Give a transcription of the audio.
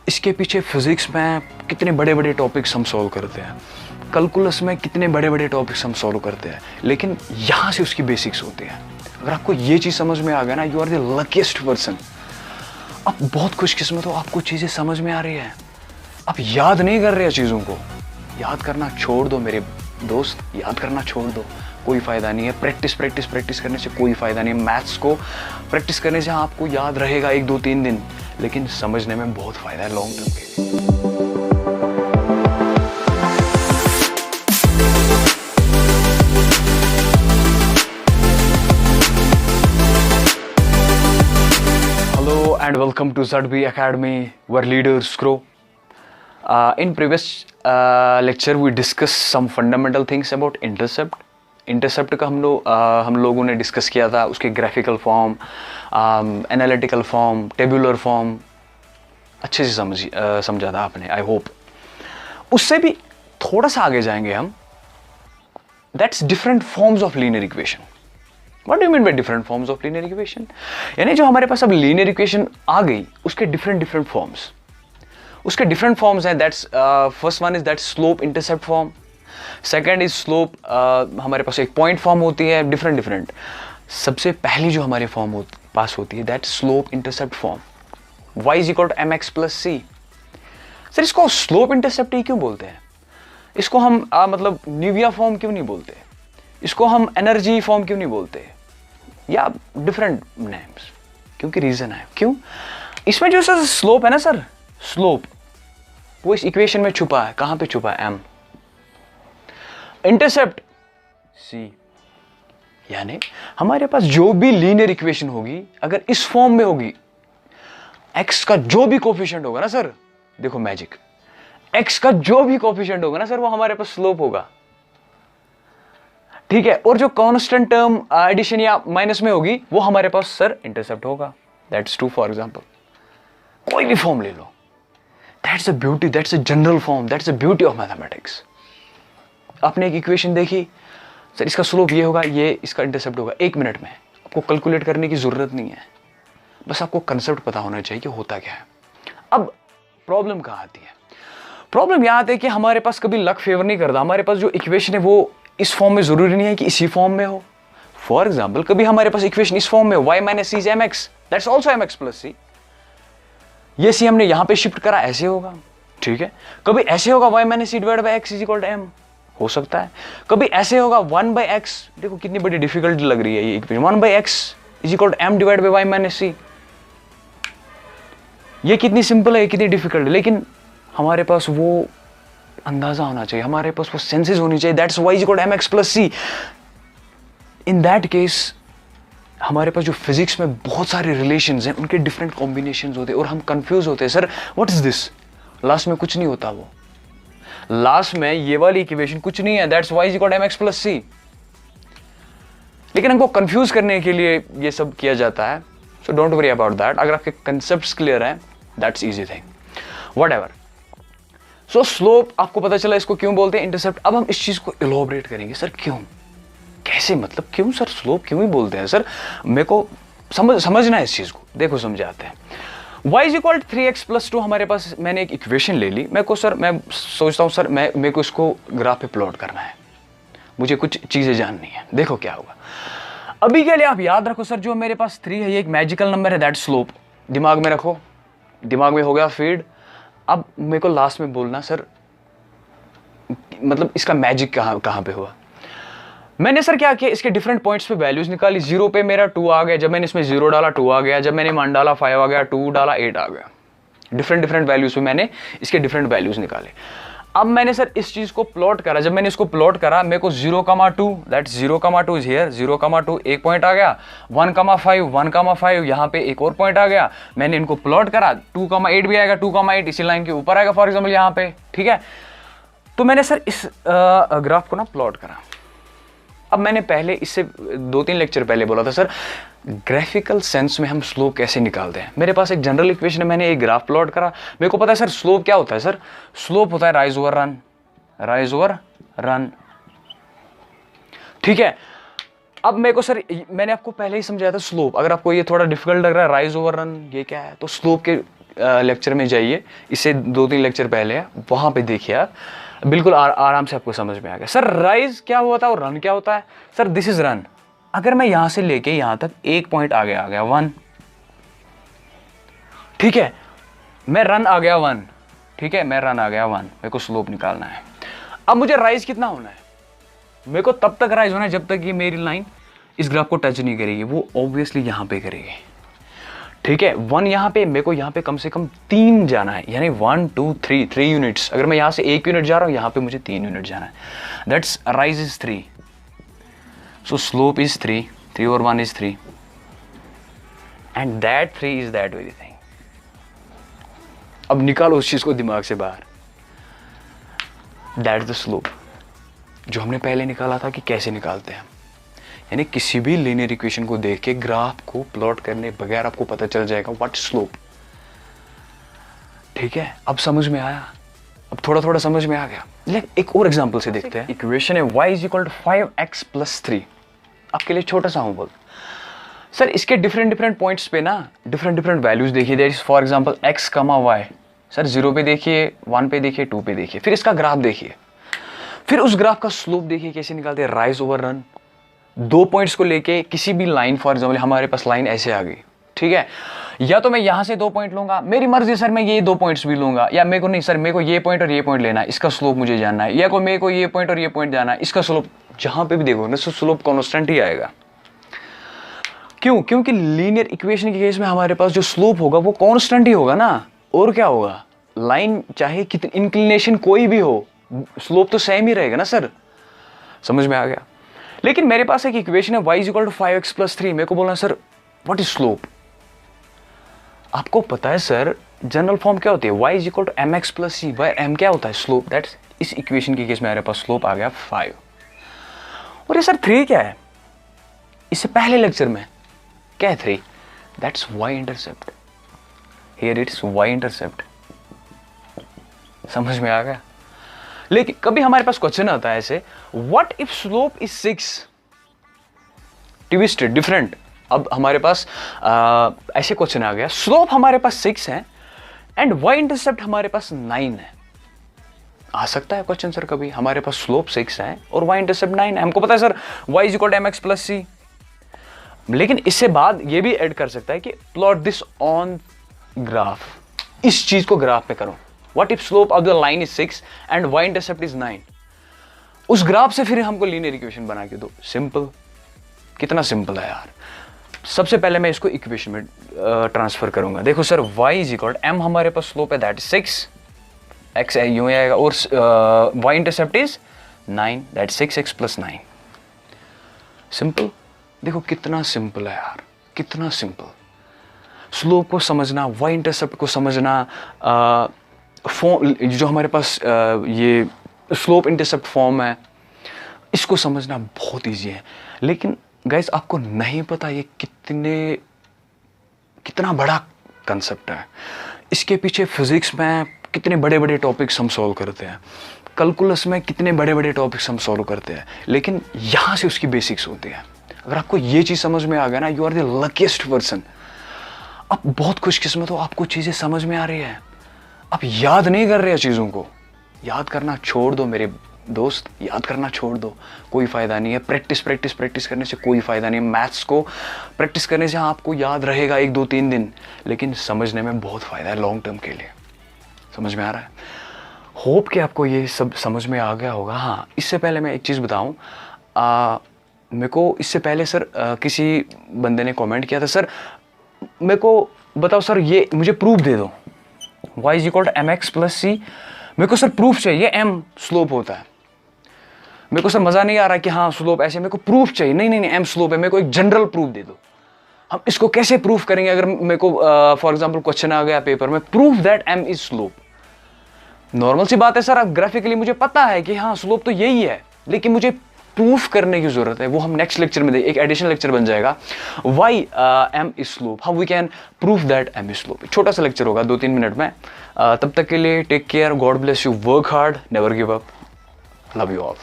इसके पीछे फिजिक्स में कितने बड़े बड़े टॉपिक्स हम सॉल्व करते हैं, कैलकुलस में कितने बड़े बड़े टॉपिक्स हम सॉल्व करते हैं, लेकिन यहाँ से उसकी बेसिक्स होती है। अगर आपको ये चीज़ समझ में आ गया ना, you are the luckiest person. आप बहुत खुशकिस्मत हो, आपको चीज़ें समझ में आ रही है, आप याद नहीं कर रहे चीज़ों को। याद करना छोड़ दो मेरे दोस्त, याद करना छोड़ दो, कोई फ़ायदा नहीं है। प्रैक्टिस प्रैक्टिस प्रैक्टिस करने से कोई फ़ायदा नहीं है। मैथ्स को प्रैक्टिस करने से आपको याद रहेगा 1 2 3 दिन, लेकिन समझने में बहुत फ़ायदा है लॉन्ग टर्म के लिए। Hello and welcome to ZB Academy, where leaders grow. In previous lecture we discussed some fundamental things about intercept. Intercept का हम लोगों ने डिस्कस किया था, उसके graphical form, analytical form, tabular form अच्छे से समझा था आपने, आई होप। उससे भी थोड़ा सा आगे जाएंगे हम। That's different forms of linear equation. What do you mean by different forms of linear equation? यानी जो हमारे पास अब लीनियर इक्वेशन आ गई, उसके डिफरेंट फॉर्म्स, उसके डिफरेंट फॉर्म्स हैं। That's first one is that slope intercept form, second is slope, हमारे पास एक पॉइंट फॉर्म होती है, डिफरेंट। सबसे पहली जो हमारे फॉर्म पास होती है that slope intercept form, y is equal to m x plus c. Sir इसको स्लोप इंटरसेप्ट ही क्यों बोलते हैं? इसको हम मतलब न्यूविया फॉर्म क्यों नहीं बोलते? इसको हम एनर्जी फॉर्म क्यों नहीं बोलते, या डिफरेंट नेम्स? क्योंकि रीजन है। क्यों? इसमें जो सर स्लोप है ना सर, स्लोप वो इस इक्वेशन में छुपा है। कहां पे छुपा है? एम। इंटरसेप्ट सी। यानी हमारे पास जो भी लीनियर इक्वेशन होगी, अगर इस फॉर्म में होगी, एक्स का जो भी कोफिशिएंट होगा ना सर, देखो मैजिक, एक्स का जो भी कोफिशिएंट होगा ना सर, वो हमारे पास स्लोप होगा। ठीक है? और जो कांस्टेंट टर्म एडिशन या माइनस में होगी, वो हमारे पास सर इंटरसेप्ट होगा। That's true for example. कोई भी फॉर्म ले लो, that's a beauty, that's a general form, that's a beauty of mathematics. आपने एक इक्वेशन देखी, सर इसका स्लोप ये होगा, ये इसका इंटरसेप्ट होगा, 1 मिनट में। आपको कैलकुलेट करने की जरूरत नहीं है, बस आपको कंसेप्ट पता होना चाहिए कि होता क्या है। अब प्रॉब्लम कहाँ आती है? प्रॉब्लम यहाँ आती है कि हमारे पास कभी लक फेवर नहीं करता। हमारे पास जो इक्वेशन है वो इस फॉर्म में, जरूरी नहीं है कि इसी फॉर्म में हो। फॉर एग्जाम्पल, कभी हमारे पास इक्वेशन इस फॉर्म में, y minus C is M X, that's also M x plus C. ये सी हमने यहां पे शिफ्ट करा, ऐसे होगा। ठीक है? कभी ऐसे होगा, y minus c divide by x is equal to m, हो सकता है। कभी ऐसे होगा 1 बाई एक्स, देखो कितनी बड़ी डिफिकल्टी लग रही है ये equation, 1 by x is equal to M divide by Y minus C. ये कितनी सिंपल है, कितनी डिफिकल्ट है, लेकिन हमारे पास वो अंदाजा होना चाहिए, हमारे पास वो सेंसेस होनी चाहिए। That's y is equal to m x plus c. In that case हमारे पास जो फिजिक्स में बहुत सारे रिलेशंस हैं, उनके डिफरेंट कॉम्बिनेशंस होते हैं और हम कंफ्यूज होते हैं। Sir what is this? Last में कुछ नहीं होता, वो लास्ट में ये वाली इक्वेशन कुछ नहीं है, that's y is equal to mx plus c। लेकिन हमको कंफ्यूज करने के लिए ये सब किया जाता है। So don't worry about that. अगर आपके कंसेप्ट्स क्लियर हैं, that's easy thing, whatever. So slope आपको पता चला, इसको क्यों बोलते हैं इंटरसेप्ट। अब हम इस चीज को इलॉबरेट करेंगे। सर क्यों, कैसे, मतलब क्यों सर स्लोप क्यों ही बोलते हैं? सर मेरे को समझना है इस चीज को। देखो समझाते हैं। y is equal to 3x plus 2 हमारे पास, मैंने एक इक्वेशन ले ली। मेरे को सर, मैं सोचता हूँ सर, मेरे को इसको ग्राफ पे प्लॉट करना है, मुझे कुछ चीजें जाननी है। देखो क्या होगा। अभी के लिए आप याद रखो सर, जो मेरे पास 3 है, ये एक मैजिकल नंबर है, दैट स्लोप। दिमाग में रखो, दिमाग में हो गया फीड। अब मेरे को लास्ट में बोलना सर, मतलब इसका मैजिक कहाँ पे हुआ। मैंने सर क्या किया, इसके डिफरेंट पॉइंट्स पे वैल्यूज निकाली। 0 पे मेरा 2 आ गया, जब मैंने इसमें 0 डाला 2 आ गया, जब मैंने 1 डाला 5 आ गया, 2 डाला 8 आ गया। डिफरेंट वैल्यूज पे मैंने इसके डिफरेंट वैल्यूज निकाले। अब मैंने सर इस चीज को प्लॉट करा। जब मैंने इसको प्लॉट करा, मेरे को 0,2, दैट 0,2 इज हियर, 0,2 एक पॉइंट आ गया। 1,5 यहाँ पे एक और पॉइंट आ गया। मैंने इनको प्लॉट करा, 2,8 भी आएगा, 2,8 इसी लाइन के ऊपर आएगा फॉर एग्जाम्पल यहाँ पे। ठीक है? तो मैंने सर इस ग्राफ को ना प्लॉट करा। अब मैंने पहले, इससे 2-3 लेक्चर पहले बोला था सर, ग्राफिकल सेंस में हम स्लोप कैसे निकालते हैं। मेरे पास एक जनरल इक्वेशन है, मैंने एक ग्राफ प्लॉट करा। मेरे को पता है सर स्लोप क्या होता है। सर स्लोप होता है rise over run, rise over run. ठीक है? अब मेरे को सर, मैंने आपको पहले ही समझाया था स्लोप। अगर आपको ये थोड़ा डिफिकल्ट लग रहा है, राइज ओवर रन ये क्या है, तो स्लोप के लेक्चर में जाइए, इससे 2-3 लेक्चर पहले है, वहाँ पे देखिए आप, बिल्कुल आराम से आपको समझ में आ गया। सर राइज क्या होता है और रन क्या होता है? Sir this is run. अगर मैं यहाँ से लेके यहाँ तक 1 पॉइंट आगे आ गया 1, ठीक है, मैं रन आ गया 1, ठीक है, मैं रन आ गया 1, मेरे को स्लोप निकालना है। अब मुझे राइज कितना होना है? मेरे को तब तक राइज होना है जब तक ये मेरी लाइन इस ग्राफ को टच नहीं करेगी, वो ऑब्वियसली यहाँ पे करेगी, ठीक है। 1 यहाँ पे, मेरे को यहाँ पे कम से कम 3 जाना है, यानी 1 2 3 यूनिट्स। अगर मैं यहाँ से 1 यूनिट जा रहा हूँ, यहाँ पे मुझे 3 यूनिट जाना है। That's rise is 3, so slope is 3 और 1 is 3, and that 3 is that very thing. अब निकालो उस चीज को दिमाग से बाहर, दैट इज द स्लोप, जो हमने पहले निकाला था कि कैसे निकालते हैं। यानी किसी भी लीनियर इक्वेशन को देख के ग्राफ को प्लॉट करने बगैर आपको पता चल जाएगा व्हाट स्लोप, ठीक है। अब समझ में आया, अब थोड़ा थोड़ा समझ में आ गया। लेकिन एक और एग्जांपल से देखते हैं। इक्वेशन है y = 5x + 3। आपके लिए छोटा सा होमवर्क, सर इसके डिफरेंट पॉइंट्स पे ना डिफरेंट वैल्यूज देखिए। That is for example x, y, sir 0 पे देखिए, 1 पे देखिए, 2 पे देखिए, फिर इसका ग्राफ देखिए, फिर उस ग्राफ का स्लोप देखिए कैसे निकालते हैं, राइज ओवर रन। 2 पॉइंट्स को लेके किसी भी लाइन, फॉर एग्जांपल हमारे पास लाइन ऐसे आ गई, ठीक है, या तो मैं यहां से 2 पॉइंट लूंगा, मेरी मर्जी सर मैं ये 2 पॉइंट्स भी लूंगा, या मेरे को नहीं सर मेरे को ये पॉइंट और ये पॉइंट लेना है, इसका स्लोप मुझे जानना है, या कोई मेरे को ये पॉइंट और ये पॉइंट जाना है, इसका स्लोप। जहां पे भी देखो ना स्लोप कॉन्स्टेंट ही आएगा। क्यों? क्योंकि लीनियर इक्वेशन के केस में हमारे पास जो स्लोप होगा वो कॉन्स्टेंट ही होगा ना, और क्या होगा, लाइन चाहे कितनी इंक्लिनेशन कोई भी हो, स्लोप तो सेम ही रहेगा ना सर। समझ में आ गया। लेकिन मेरे पास एक इक्वेशन है y = 5x + 3। मेरे को बोलना सर व्हाट इज स्लोप। आपको पता है सर जनरल फॉर्म क्या होती है, y = mx + c, where m क्या होता है, स्लोप। दैट्स इस इक्वेशन के केस में मेरे पास स्लोप आ गया 5। और ये सर 3 क्या है? इससे पहले लेक्चर में क्या है 3? That's y intercept. Here it's y intercept. समझ में आ गया। लेकिन कभी हमारे पास क्वेश्चन आता है ऐसे, what if slope is 6? Twisted, different. अब हमारे पास ऐसे क्वेश्चन आ गया, स्लोप हमारे पास 6 है एंड y इंटरसेप्ट हमारे पास 9 है। आ सकता है क्वेश्चन सर कभी, हमारे पास स्लोप 6 है और y इंटरसेप्ट 9 है। हमको पता है सर y = mx + c। लेकिन इससे बाद ये भी ऐड कर सकता है कि प्लॉट दिस ऑन ग्राफ, इस चीज को ग्राफ पे करो। What if slope of the line is 6 and y intercept is 9? उस ग्राफ से फिर हमको लीनियर इक्वेशन बना के दो। सिंपल, कितना सिंपल है यार। सबसे पहले मैं इसको इक्वेशन में ट्रांसफर करूंगा। देखो सर y = m हमारे पास स्लोप है दैट 6, x है यूं आएगा, और y intercept is 9, that 6x + 9। Simple. देखो कितना सिंपल है यार, कितना सिंपल। स्लोप को समझना, y इंटरसेप्ट को समझना, फॉर्म जो हमारे पास ये स्लोप इंटरसेप्ट फॉर्म है, इसको समझना बहुत इजी है। लेकिन गाइस आपको नहीं पता ये कितना बड़ा कंसेप्ट है। इसके पीछे फिजिक्स में कितने बड़े बड़े टॉपिक्स हम सॉल्व करते हैं, कैलकुलस में कितने बड़े बड़े टॉपिक्स हम सॉल्व करते हैं, लेकिन यहाँ से उसकी बेसिक्स होती है। अगर आपको ये चीज़ समझ में आ गया ना, you are the luckiest person. आप बहुत खुशकिस्मत हो, आपको चीज़ें समझ में आ रही है, आप याद नहीं कर रहे चीज़ों को। याद करना छोड़ दो मेरे दोस्त, याद करना छोड़ दो, कोई फ़ायदा नहीं है। प्रैक्टिस करने से कोई फ़ायदा नहीं है। मैथ्स को प्रैक्टिस करने से आपको याद रहेगा 1 2 3 दिन, लेकिन समझने में बहुत फ़ायदा है लॉन्ग टर्म के लिए। समझ में आ रहा है? होप कि आपको ये सब समझ में आ गया होगा। हाँ, इससे पहले मैं एक चीज़ बताऊँ, मेरे को इससे पहले सर किसी बंदे ने कमेंट किया था, सर मेरे को बताओ सर ये मुझे प्रूफ दे दो, y = mx + c। मेरे को सर प्रूफ चाहिए m स्लोप होता है। मेरे को सर मज़ा नहीं आ रहा कि हाँ स्लोप ऐसे, मेरे को प्रूफ चाहिए। नहीं m स्लोप है, मेरे को एक जनरल प्रूफ दे दो। हम इसको कैसे प्रूफ करेंगे? अगर मेरे को फॉर एग्जांपल क्वेश्चन आ गया पेपर में, proof that m is slope. Normal सी बात है सर, अब ग्राफिकली मुझे पता है कि हाँ स्लोप तो यही है, लेकिन मुझे प्रूफ करने की जरूरत है। वो हम नेक्स्ट लेक्चर में एक एडिशनल लेक्चर बन जाएगा, why m is slope, how we can proof that m is slope. छोटा सा लेक्चर होगा 2-3 मिनट में। तब तक के लिए take care, God bless you, work hard, never give up, love you all.